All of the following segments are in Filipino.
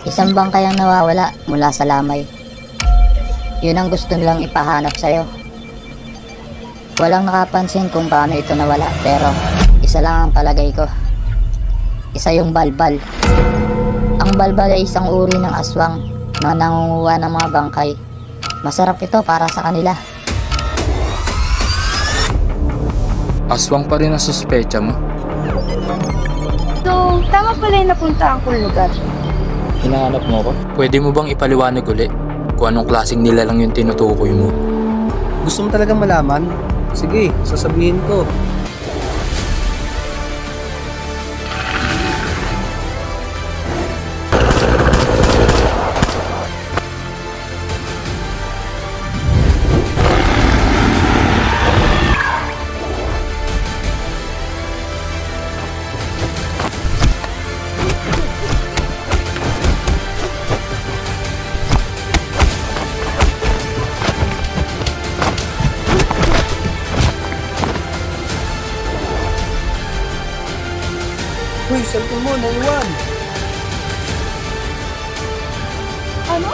Isang bangkay ang nawawala mula sa lamay. Yun ang gusto nilang ipahanap sa'yo. Walang nakapansin kung paano ito nawala, pero isa lang ang palagay ko. Isa yung balbal. Ang balbal ay isang uri ng aswang na nangunguha ng mga bangkay. Masarap ito para sa kanila. Aswang pa rin ang suspecha mo. So, tama pala yung napuntaan kong lugar. Hinahanap mo ko? Pwede mo bang ipaliwanag uli kung anong klaseng nilalang yung tinutukoy mo? Gusto mo talagang malaman? Sige, sasabihin ko. Uy, cellphone mo, naiwan! Ano?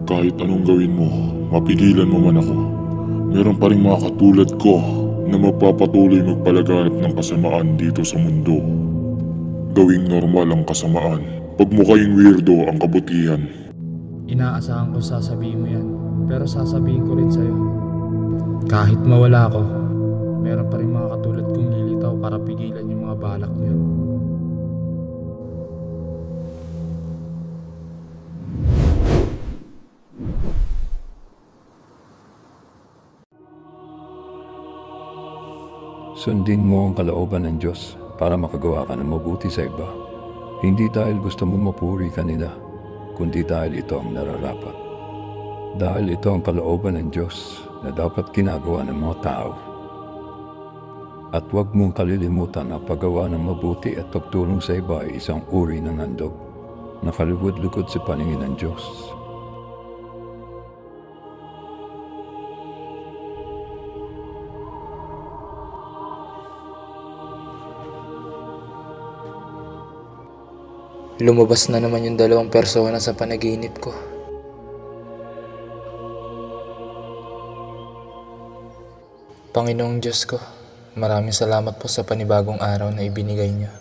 Kahit anong gawin mo, mapigilan mo man ako. Meron pa rin mga katulad ko na magpapatuloy magpalaganap ng kasamaan dito sa mundo. Gawing normal ang kasamaan. Pagmukhaying weirdo ang kabutihan. Inaasahan ko sasabihin mo yan, pero sasabihin ko rin sa'yo. Kahit mawala ako, meron pa rin mga katulad kong lilitaw para pigilan yung mga balak niyo. Sundin mo ang kalooban ng Diyos para makagawa ka ng mabuti sa iba. Hindi dahil gusto mo mapuri kanila, kundi dahil ito ang nararapat. Dahil ito ang kalooban ng Diyos na dapat ginagawa ng mga tao. At huwag mong kalilimutan na paggawa ng mabuti at pagtulong sa iba ay isang uri ng handog na kaluwad-lugod sa paningin ng Diyos. Lumabas na naman yung dalawang persona sa panaginip ko. Panginoong Diyos ko, maraming salamat po sa panibagong araw na ibinigay niyo.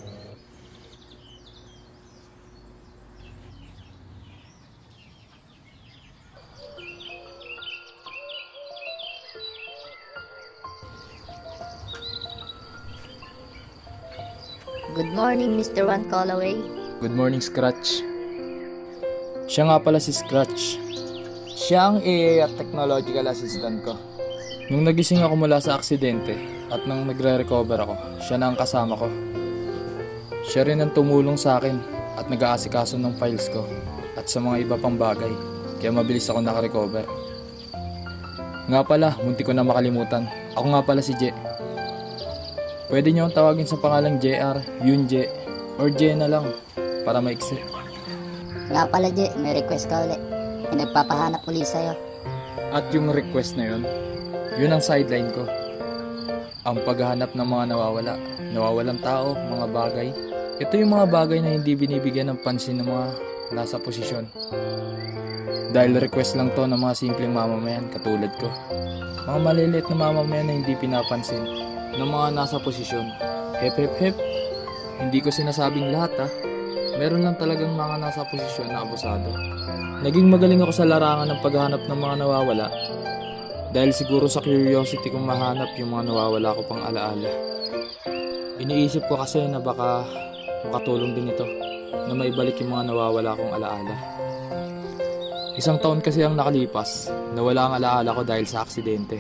Good morning, Mr. One Callaway. Good morning, Scratch. Siya nga pala si Scratch. Siya ang AI at technological assistant ko. Nung nagising ako mula sa aksidente at nang nagre-recover ako, siya na ang kasama ko. Siya rin ang tumulong sa akin at nag-aasikaso ng files ko at sa mga iba pang bagay, kaya mabilis ako nakarecover. Nga pala, munti ko na makalimutan. Ako nga pala si Je. Pwede niyo akong tawagin sa pangalang JR, Yunje, or Je na lang para maiksi. Nga pala, Je, may request ka ulit. May nagpapahanap ulit sa'yo. At yung request na yun ang sideline ko. Ang paghahanap ng mga nawawalang tao, mga bagay. Ito yung mga bagay na hindi binibigyan ng pansin ng mga nasa posisyon. Dahil request lang to ng mga simpleng mamamayan katulad ko. Mga maliliit na mamamayan na hindi pinapansin ng mga nasa posisyon. Hep hep hep. Hindi ko sinasabing lahat ha. Meron lang talagang mga nasa posisyon na abusado. Naging magaling ako sa larangan ng paghahanap ng mga nawawala. Dahil siguro sa curiosity kong mahanap yung mga nawawala ko pang alaala. Iniisip ko kasi na baka makatulong din ito na maibalik yung mga nawawala kong alaala. Isang taon kasi ang nakalipas na wala ang alaala ko dahil sa aksidente.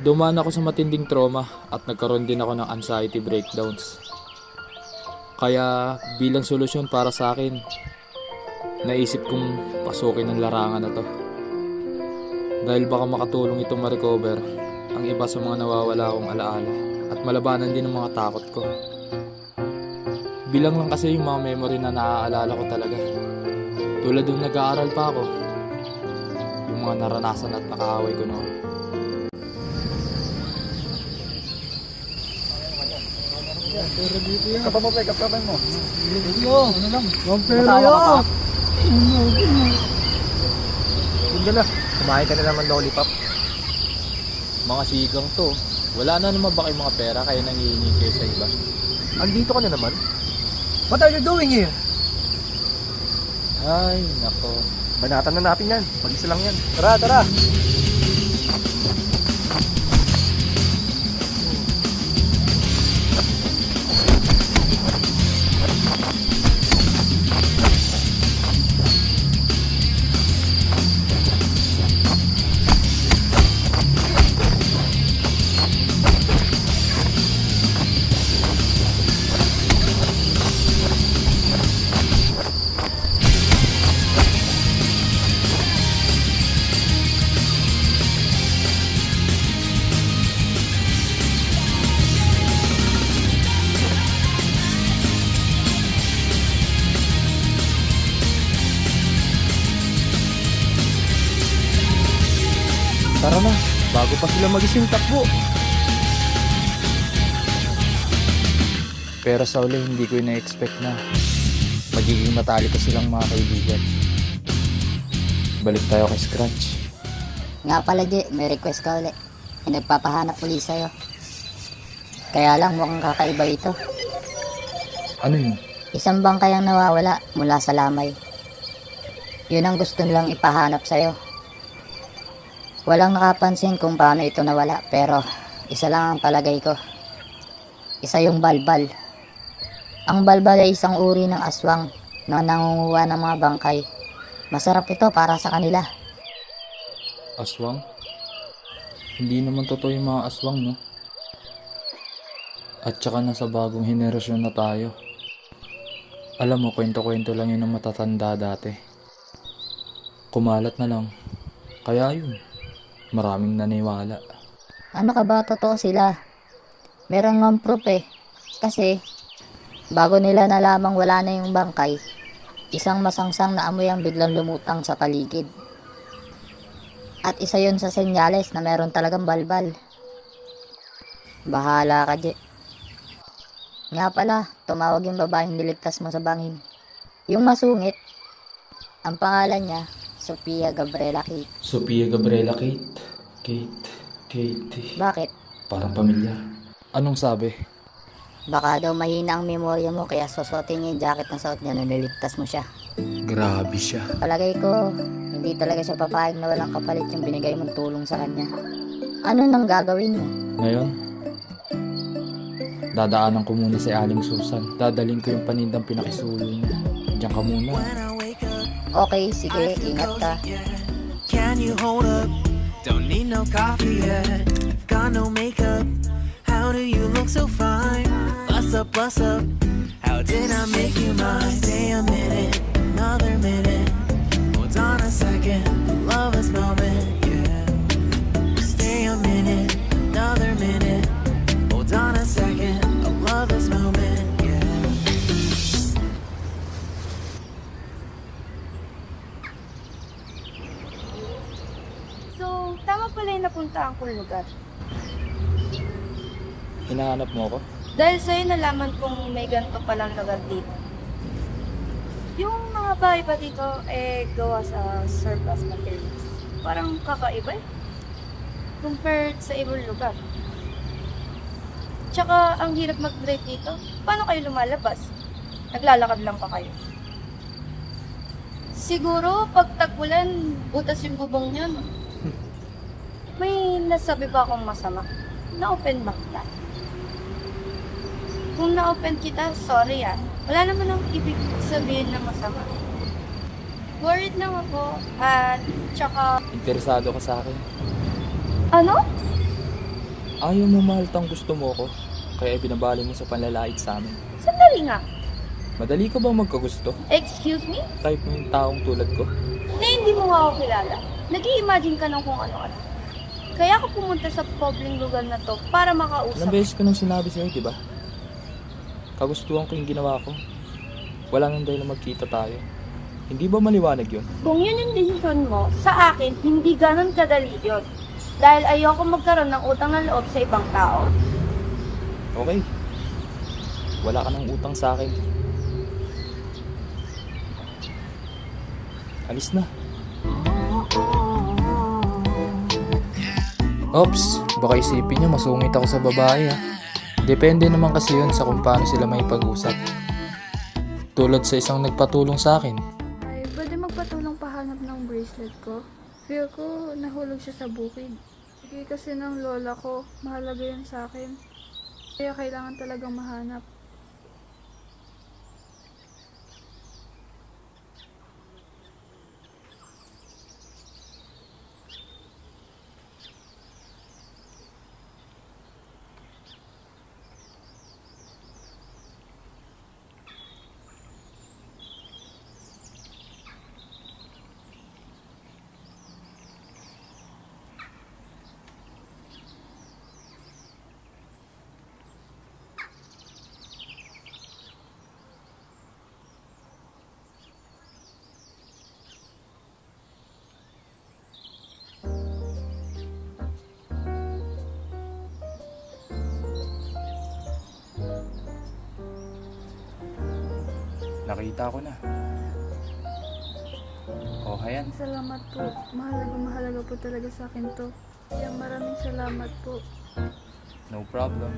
Dumaan ako sa matinding trauma at nagkaroon din ako ng anxiety breakdowns. Kaya bilang solusyon para sa akin, naisip kong pasukin ang larangan na to. Dahil baka makatulong itong ma-recover ang iba sa mga nawawala akong alaala at malabanan din ang mga takot ko. Bilang lang kasi yung mga memory na naaalala ko talaga. Tulad nung nag-aaral pa ako, yung mga naranasan at nakaaway ko noon. Kumain ka na naman lollipop. Mga sigang to, wala na naman ba kayong mga pera kaya nangihingi kayo sa iba? Andito ka na naman. What are you doing here? Ay, nako. Banatan na natin yan. Mag-isa lang yan. Tara, tara. Tara na, bago pa sila magising takbo. Pero sa uli, hindi ko ina-expect na magiging matalik silang mga kaibigan. Balik tayo kay Scratch. Nga pala, Je, may request ka ulit. May nagpapahanap ulit sa'yo. Kaya lang mukhang kakaiba ito. Ano yun? Isang bangkayang nawawala mula sa lamay. Yun ang gusto nilang ipahanap sa'yo. Walang nakapansin kung paano ito nawala, pero isa lang ang palagay ko. Isa yung balbal. Ang balbal ay isang uri ng aswang na nangunguha ng mga bangkay. Masarap ito para sa kanila. Aswang? Hindi naman totoo yung mga aswang, no? At saka nasa bagong henerasyon na tayo. Alam mo, kwento-kwento lang yun ng matatanda dati. Kumalat na lang. Kaya yun, maraming naniwala. Ano ka ba? Totoo sila. Meron ng proof eh. Kasi, bago nila nalamang wala na yung bangkay, isang masangsang na amoy ang biglang lumutang sa paligid. At isa yun sa senyales na meron talagang balbal. Bahala ka, Je. Nga pala, tumawag yung babaeng niligtas mo sa bangin. Yung masungit, ang pangalan niya, Sofia Gabriela Kate. Sophia Gabriela Kate. Kate. Bakit? Parang pamilyar. Anong sabi? Baka daw mahina ang memorya mo kaya susuotin niya yung jacket na suot niya na niligtas mo siya. Grabe siya. Palagay ko, hindi talaga siya papayag na walang kapalit yung binigay mong tulong sa kanya. Ano nang gagawin mo? Ngayon, dadaanan ko muna si Aling Susan. Dadaling ko yung panindang pinakisulo niya. Diyan ka muna. Okay, sige, ingat ka. Can you hold up? Don't need no coffee yet. Got no makeup. How do you look so fine? Bust up, bust up. How did I make you mine? Stay a minute, another minute. Hold on a second, love this moment, yeah. Stay a minute, another minute. Hold on a second, I love this moment, yeah. So, tama pala yung napuntaan kong lugar. Hinahanap mo ako? Dahil sa'yo nalaman kong may ganito palang lugar dito. Yung mga bahay pa dito, gawa sa surplus materials. Parang kakaiba eh. Compared sa ibang lugar. Tsaka, ang hirap mag-drive dito. Paano kayo lumalabas? Naglalakad lang pa kayo. Siguro, pag tag-ulan, butas yung bubong niyo, no? May nasabi ba akong masama? Na-open ba kita? Kung na-open kita, sorry ah. Wala naman ang ibig sabihin na masama. Worried lang ako at tsaka... Interesado ka sa akin. Ano? Ayaw mo mahal tang gusto mo ko. Kaya binabali mo sa panlalait sa amin. Sandali nga. Madali ka bang magkagusto? Excuse me? Type mo yung taong tulad ko. Hindi mo nga ako kilala. Nag-i-imagine ka ng kung ano-ano. Kaya ako pumunta sa public lugar na to para makausap. Ilang beses ko nang sinabi sa'yo, di ba? Kagustuhan ko yung ginawa ko. Wala nang dahil na magkita tayo. Hindi ba maliwanag yun? Kung yun yung desisyon mo, sa akin, hindi ganun kadali yun. Dahil ayoko magkaroon ng utang ng loob sa ibang tao. Okay. Wala ka ng utang sa akin. Alis na. Oops, baka isipin niyo masungit ako sa babae ha. Depende naman kasi yun sa kung paano sila may pag-usap. Tulad sa isang nagpatulong sa akin. Ay, pwede magpatulong pahanap ng bracelet ko? Feel ko nahulog siya sa bukid. Sige kasi ng lola ko, mahalaga yun sa akin. Kaya kailangan talagang mahanap. Nakita ko na. Oh, ayan. Salamat po. Mahalaga po talaga sa akin to. Kaya maraming salamat po. No problem.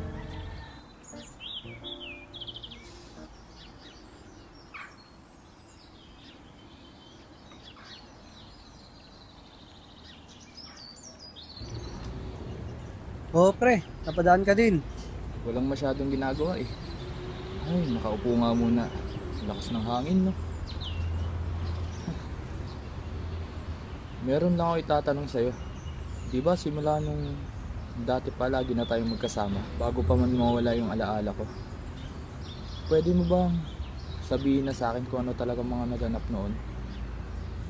Oo pre, napadaan ka din. Walang masyadong ginagawa eh. Ay, makaupo nga muna. Lakas ng hangin, no? Meron lang ako itatanong sa'yo. Di ba simula nung dati pa lagi na tayong magkasama, bago pa man mawala yung alaala ko? Pwede mo bang sabihin na sa akin kung ano talaga mga naganap noon?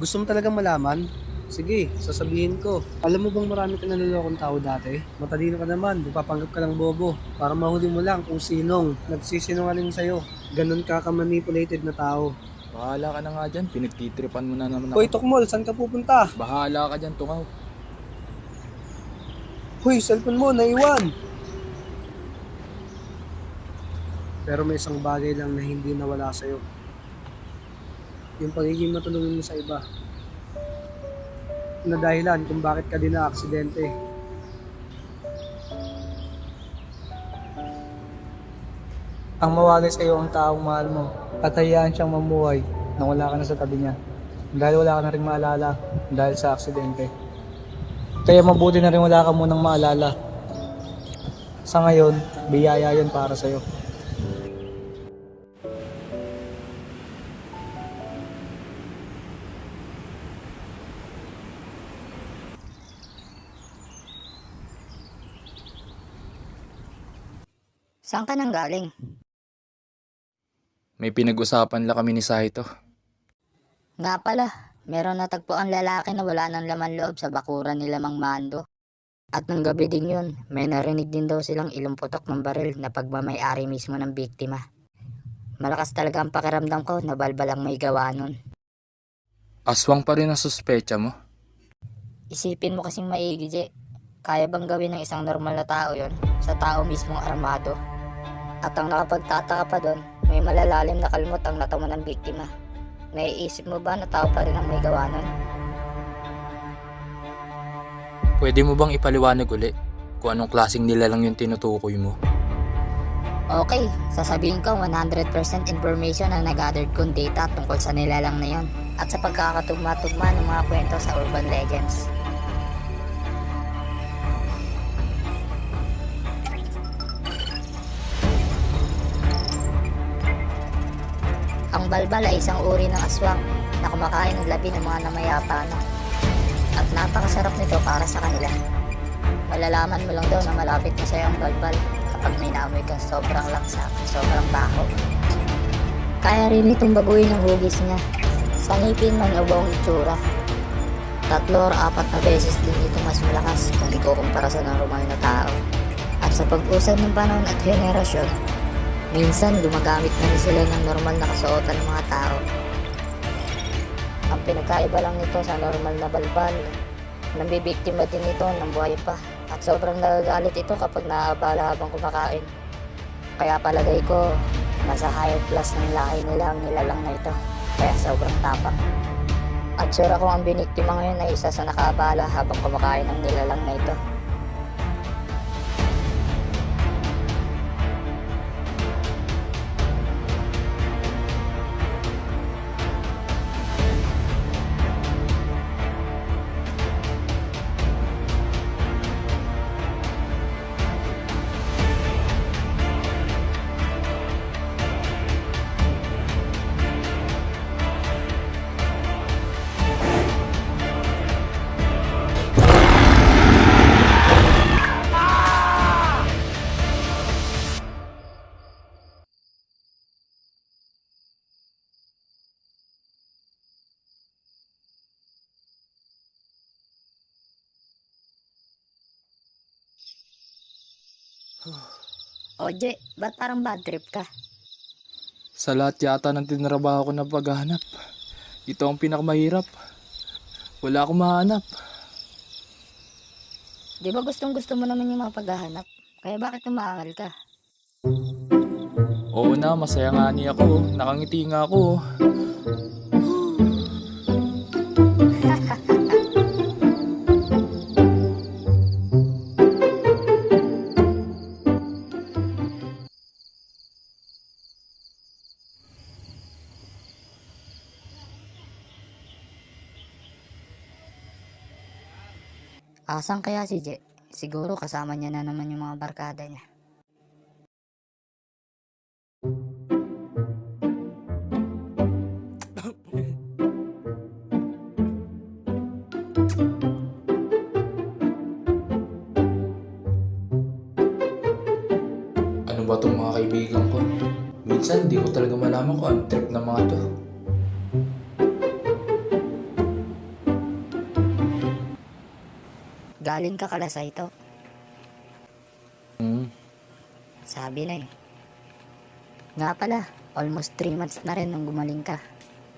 Gusto mo talagang malaman? Sige, sasabihin ko. Alam mo bang marami ka nalolokong tao dati? Matalino ka naman, papanggap ka lang bobo. Para mahuli mo lang kung sinong nagsisinungaling sa'yo. Ganon ka ka-manipulated na tao. Bahala ka na nga dyan, pinagtitripan mo na naman ako. Hoy, Tokmol, saan ka pupunta? Bahala ka dyan, tungaw. Hoy, cellphone mo, naiwan. Pero may isang bagay lang na hindi nawala sa'yo. Yung pagiging matulungin mo sa iba. Na dahilan kung bakit ka din na-aksidente. Ang mawalay sa iyo ang taong mahal mo at hayaan siyang mamuhay nang wala ka na sa tabi niya. Dahil wala ka na rin maalala dahil sa aksidente. Kaya mabuti na rin wala ka munang maalala. Sa ngayon, biyaya yan para sa iyo. Saan ka nang galing? May pinag-usapan lang kami ni Saito. Nga pala, meron natagpuan lalaki na wala ng laman loob sa bakuran nila Mang Mando. At ng gabi din yun, may narinig din daw silang ilumputok ng baril na pagmamayari mismo ng biktima. Malakas talaga ang pakiramdam ko na balbal ang may gawa nun. Aswang pa rin ang suspecha mo. Isipin mo kasing maigi, Je. Kaya bang gawin ng isang normal na tao yon sa tao mismong armado? At ang nakapagtataka pa doon, may malalalim na kalmot ang natamo ng biktima. Naiisip mo ba na tao pa rin ang may gawa nun? Pwede mo bang ipaliwanag uli kung anong klaseng nilalang yung tinutukoy mo? Okay, sasabihin ko 100% information ang nag-gathered kong data tungkol sa nilalang na yon at sa pagkakatugma-tugma ng mga kwento sa urban legends. Ang balbal ay isang uri ng aswang na kumakain ng labi ng mga namayapana. At napakasarap nito para sa kanila. Malalaman mo lang daw na malapit na sa'yo ang balbal kapag may naamoy kang sobrang laksa, sobrang baho. Kaya rin itong baguhin ang hugis niya. Sa ngipin man ubaw ang itsura. 3 or 4 na beses din ito mas malakas kung ikukumpara sa normal na tao. At sa pag-usad ng panahon at henerasyon, minsan gumagamit na rin sila ng normal na kasuotan ng mga tao. Ang pinagkaiba lang nito sa normal na balbal, nambibiktima din ito ng buhay pa. At sobrang nagagalit ito kapag naaabala habang kumakain. Kaya palagay ko, nasa higher class ng lahi nila ang nilalang na ito. Kaya sobrang tapang. At sure ako ang biniktima ngayon ay isa sa nakaabala habang kumakain ng nilalang na ito. Oje, ba't parang bad trip ka? Sa lahat yata ng tinrabaho ko na paghahanap, ito ang pinakamahirap. Wala akong mahanap. Di ba gustong gusto mo naman yung mga paghahanap? Kaya bakit umaangal ka? Oo na, masaya nga niya ako. Nakangiti nga ako. Asan kaya si Je? Siguro kasama niya na naman yung mga barkada niya. Ano ba itong mga kaibigan ko? Minsan di ko talaga malaman kung ang trip ng mga to. Galing ka kala sa ito. Sabi na eh. Nga pala, almost 3 months na rin nung gumaling ka.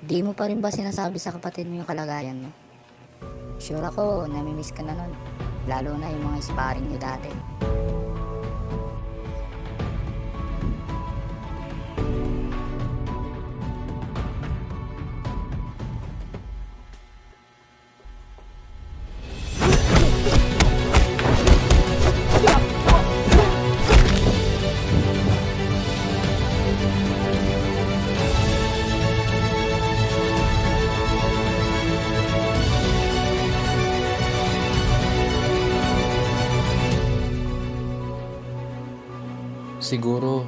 Di mo pa rin ba sinasabi sa kapatid mo yung kalagayan mo? Sure ako, namimiss ka na nun. Lalo na yung mga sparring niyo dati. Siguro,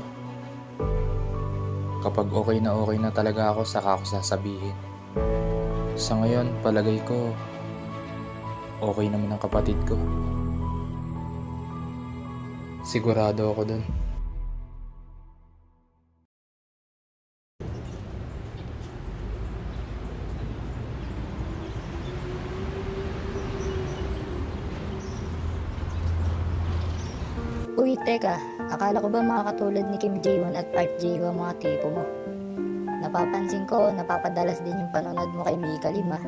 kapag okay na talaga ako, saka ako sasabihin. Sa ngayon, palagay ko, okay naman ang kapatid ko. Sigurado ako dun. Uy, teka. Akala ko ba mga katulad ni Kim Ji-won at Park Ji-won mga tipo mo? Napapansin ko, napapadalas din yung panonood mo kay Mika Lim ah.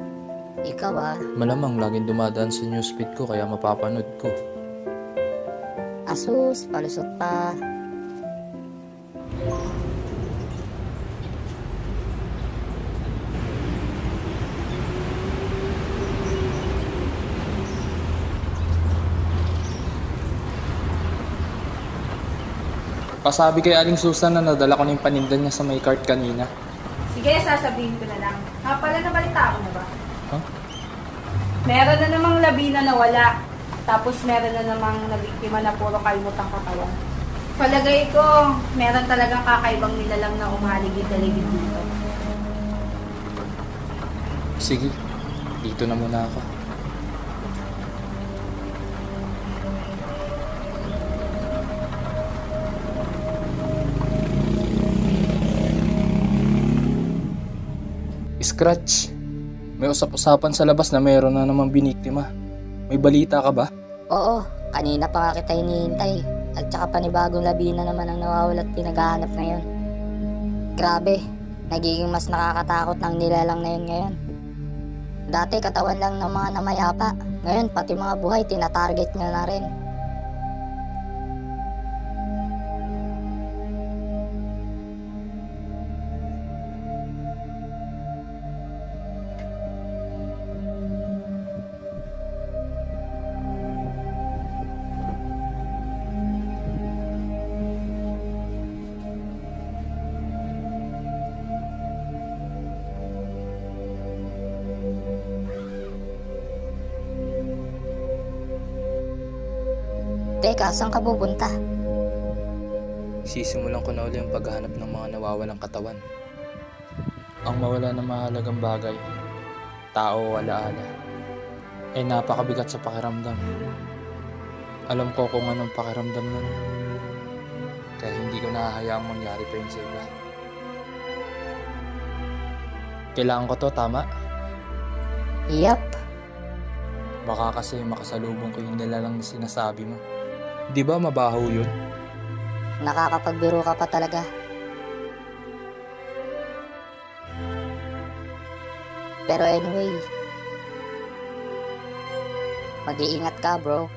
Ikaw ah, Malamang laging dumadaan sa newsfeed ko kaya mapapanood ko. asus, palusot pa. Pasabi kay Aling Susan na nadala ko na yung paninda niya sa may cart kanina. Sige, sasabihin ko na lang. Pala nabalita ko na ba? Huh? Meron na namang labi na nawala. Tapos meron na namang nabiktima na puro kalimutang katawan. Palagay ko, meron talagang kakaibang nilalang na umaligid-aligid dito. Sige, dito na muna ako. Scratch, may usap-usapan sa labas na mayroon na namang biniktima. May balita ka ba? Oo, kanina pa nga kita hinihintay. At saka panibagong labi na naman ang nawawala at pinaghahanap ngayon. Grabe, nagiging mas nakakatakot ng nilalang na yun ngayon. Dati katawan lang ng mga namayapa. Ngayon pati mga buhay tinatarget niya na rin. Teka, saan ka pupunta? Sisimulan ko na uli ang paghahanap ng mga nawawalang katawan. Ang mawala ng mahalagang bagay, tao o alaala, ay napakabigat sa pakiramdam. Alam ko kung anong pakiramdam nun, kaya hindi ko nahahayaang mangyari pa yun sa iba. Kailangan ko to, tama? Yup. Baka kasi makasalubong ko yung nilalang na sinasabi mo. Di ba mabaho yun? Nakakapagbiro ka pa talaga. Pero anyway, mag-iingat ka bro.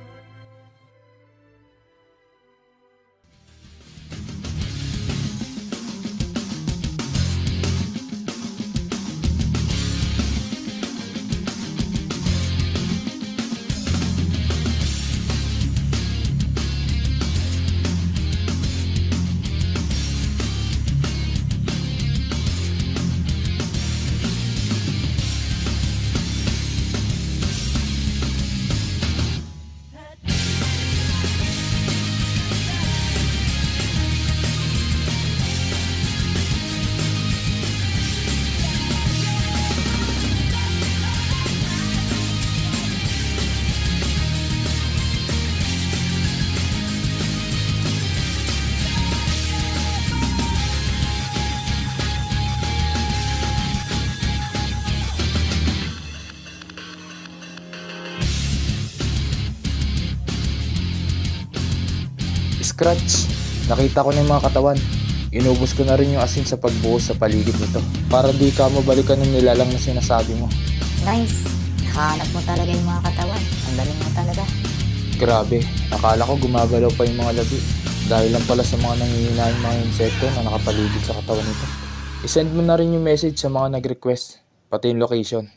Scratch, nakita ko na yung mga katawan. Inubos ko na rin yung asin sa pagbuhos sa paligid nito para di ka mabalikan ng nilalang na sinasabi mo. Nice. Hanap mo talaga yung mga katawan. Ang galing mo talaga. Grabe, akala ko gumagalaw pa yung mga labi dahil lang pala sa mga nangihinayang mga insekto na nakapaligid sa katawan nito. I-send mo na rin yung message sa mga nag-request, pati yung location,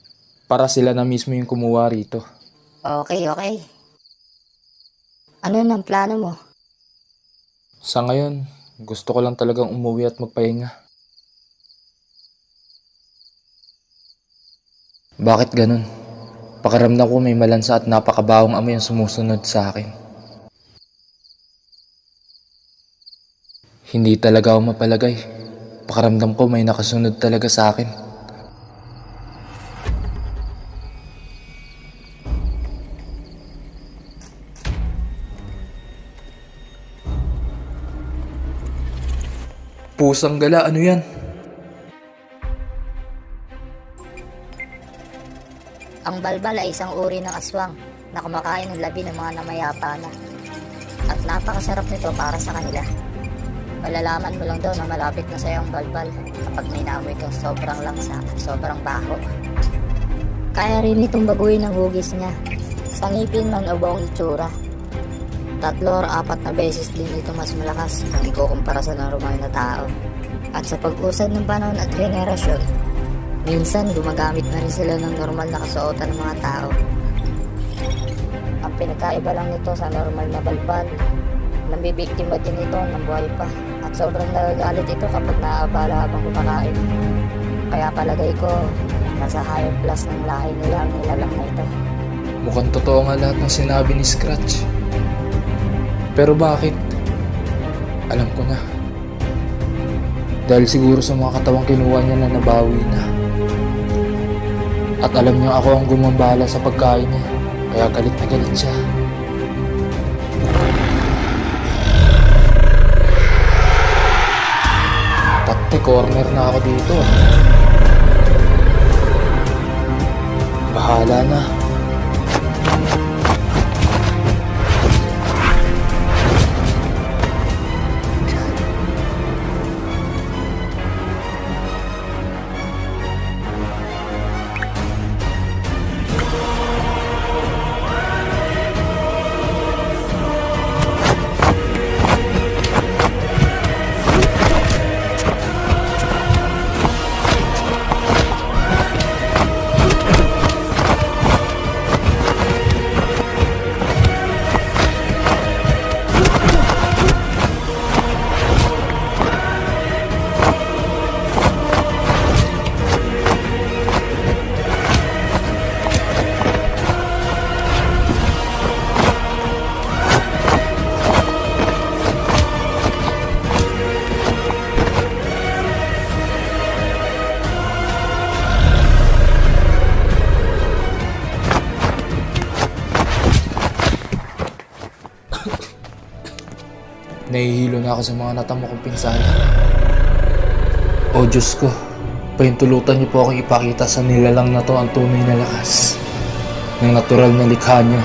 para sila na mismo yung kumuha rito. Okay. Ano nang plano mo? Sa ngayon, gusto ko lang talagang umuwi at magpahinga. Bakit ganun? Pakiramdam ko may malansa at napakabawang amoy ang sumusunod sa akin. Hindi talaga ako mapalagay. Pakaramdam ko may nakasunod talaga sa akin. Pusang gala, ano yan? Ang balbal ay isang uri ng aswang na kumakain ng labi ng mga namayapa na. At napakasarap nito para sa kanila. Malalaman mo lang daw na malapit na sa'yo ang balbal kapag may naamoy kang sobrang langsa at sobrang baho. Kaya rin itong baguhin ang hugis niya. Sa ngipin man o buong itsura. 3 or 4 na beses din ito mas malakas kung ikukumpara sa normal na tao. At sa pag-usad ng panahon at henerasyon, minsan gumagamit na rin sila ng normal na kasuotan ng mga tao. Ang pinagkaiba lang nito sa normal na balbal, nambibiktima din ito ng buhay pa. At sobrang nagagalit ito kapag naaabala habang kumakain. Kaya palagay ko, nasa higher class ng lahi nila ang nilalang na ito. Mukhang totoo nga lahat ng sinabi ni Scratch. Pero bakit? Alam ko na. Dahil siguro sa mga katawang kinuha niya na nabawi na. At alam niya ako ang gumambala sa pagkain niya. Kaya galit na galit siya. Tate, corner na ako dito. Bahala na. Nahihilo na ako sa mga natamo kong pinsala. O Diyos ko, pahintulutan niyo po akong ipakita sa nilalang na to ang tunay na lakas ng natural na likha niyo.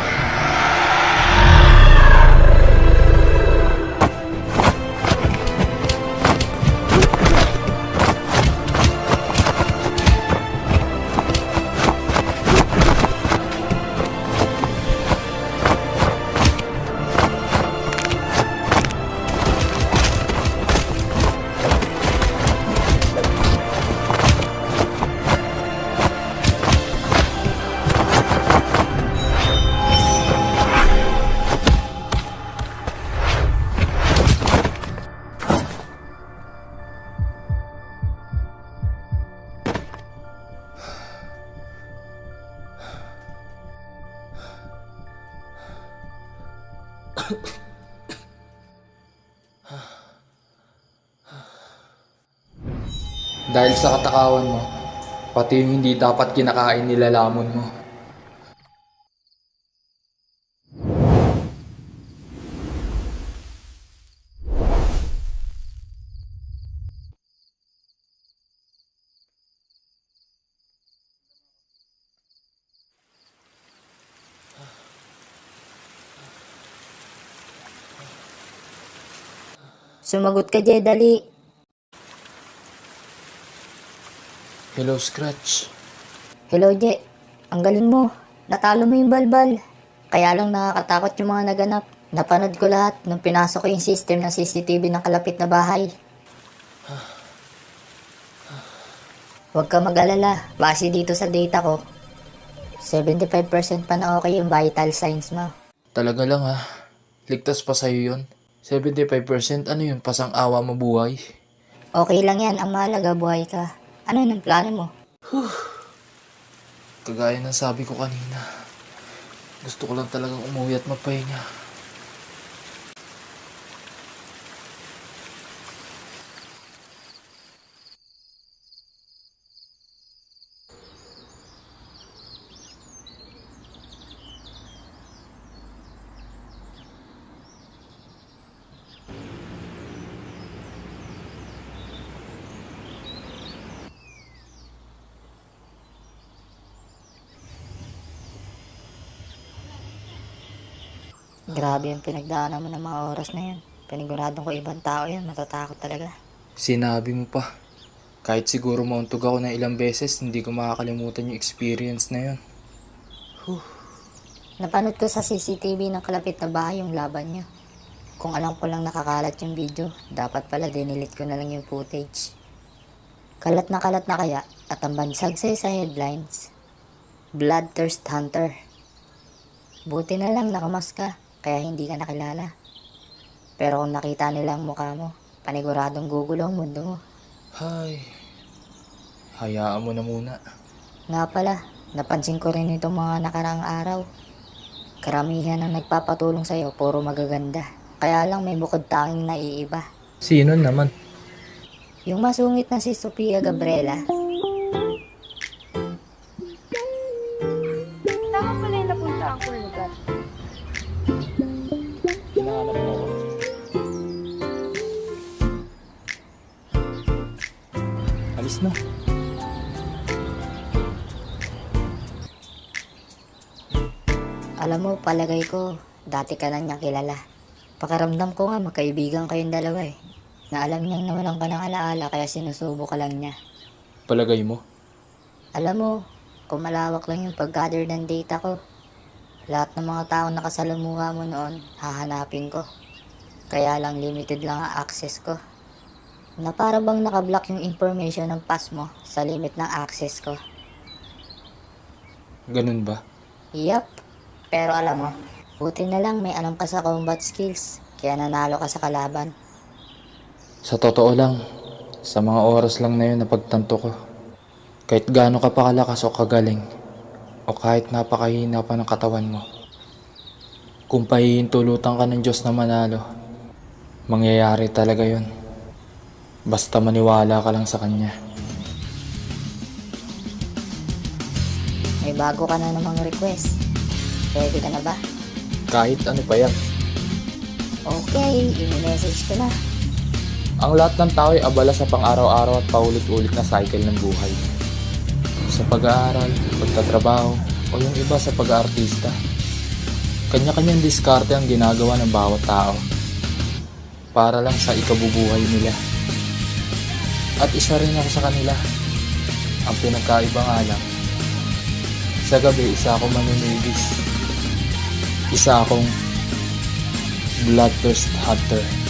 Dahil sa katakawan mo, pati yung hindi dapat kinakain nilalamon mo. Sumagot ka, Jay, dali. Hello, Scratch. Hello, Jay. Ang galing mo. Natalo mo yung balbal. Kaya lang nakakatakot yung mga naganap. Napanood ko lahat nung pinasok ko yung system ng CCTV ng kalapit na bahay. Huwag ka mag-alala. Base dito sa data ko, 75% pa na okay yung vital signs mo. Talaga lang ha. Ligtas pa sa'yo yun. 75%, ano yun? Pasang awa mo buhay? Okay lang yan. Ang mahalaga, buhay ka. Ano yung plano mo? Kagaya ng sabi ko kanina. Gusto ko lang talagang umuwi at magpahinga. Grabe yung pinagdaanan mo ng mga oras na yun. Paniguradong ko ibang tao yun, matatakot talaga. Sinabi mo pa. Kahit siguro mauntog ako ng ilang beses, hindi ko makakalimutan yung experience na yun. Napanood ko sa CCTV ng kalapit na bahay yung laban nyo. Kung alam ko lang nakakalat yung video, dapat pala dinilit ko na lang yung footage. Kalat na kaya at ang bansagsay sa headlines, Bloodthirst Hunter. Buti na lang nakamas ka, kaya hindi ka nakilala. Pero kung nakita nila ang mukha mo, paniguradong gugulo ang mundo mo. Hay, hayaan mo na muna. Nga pala, napansin ko rin itong mga nakaraang araw. Karamihan ang nagpapatulong sa'yo, puro magaganda. Kaya lang may bukod tanging naiiba. Sino naman? Yung masungit na si Sofia Gabriela, Tama pala yung napuntaan kong lugar. Hinahanap mo ako. Alis na. alam mo, palagay ko, dati ka lang niyang kilala. Pakiramdam ko nga magkaibigan kayong dalawa eh. Na alam niyang nawalan ka ng alaala kaya sinusubo ka lang niya. Palagay mo? Alam mo, kung malawak lang yung pag-gather ng data ko, lahat ng mga taong nakasalamuha mo noon, hahanapin ko. Kaya lang limited lang ang access ko. Na para bang nakablock yung information ng pass mo sa limit ng access ko. Ganun ba? Yup. Pero alam mo, buti na lang may alam ka sa combat skills, kaya nanalo ka sa kalaban. Sa totoo lang, sa mga oras lang na yun napagtanto ko. Kahit gaano ka pa kalakas o kagaling, o kahit napakahina pa ng katawan mo, kung pahihintulutan ka ng Diyos na manalo, mangyayari talaga yun. Basta maniwala ka lang sa Kanya. May bago ka na namang request. Ready ka na ba? Kahit ano pa yan. Okay, i-message ko na. Ang lahat ng tao ay abala sa pang-araw-araw at paulit-ulit na cycle ng buhay. Sa pag-aaral, pagtatrabaho, o yung iba sa pag-aartista. Kanya-kanyang diskarte ang ginagawa ng bawat tao para lang sa ikabubuhay nila. At isa rin ako sa kanila. Ang pinagkaiba nga lang, sa gabi isa akong manunugis. Isa akong Bloodthirst Hunter.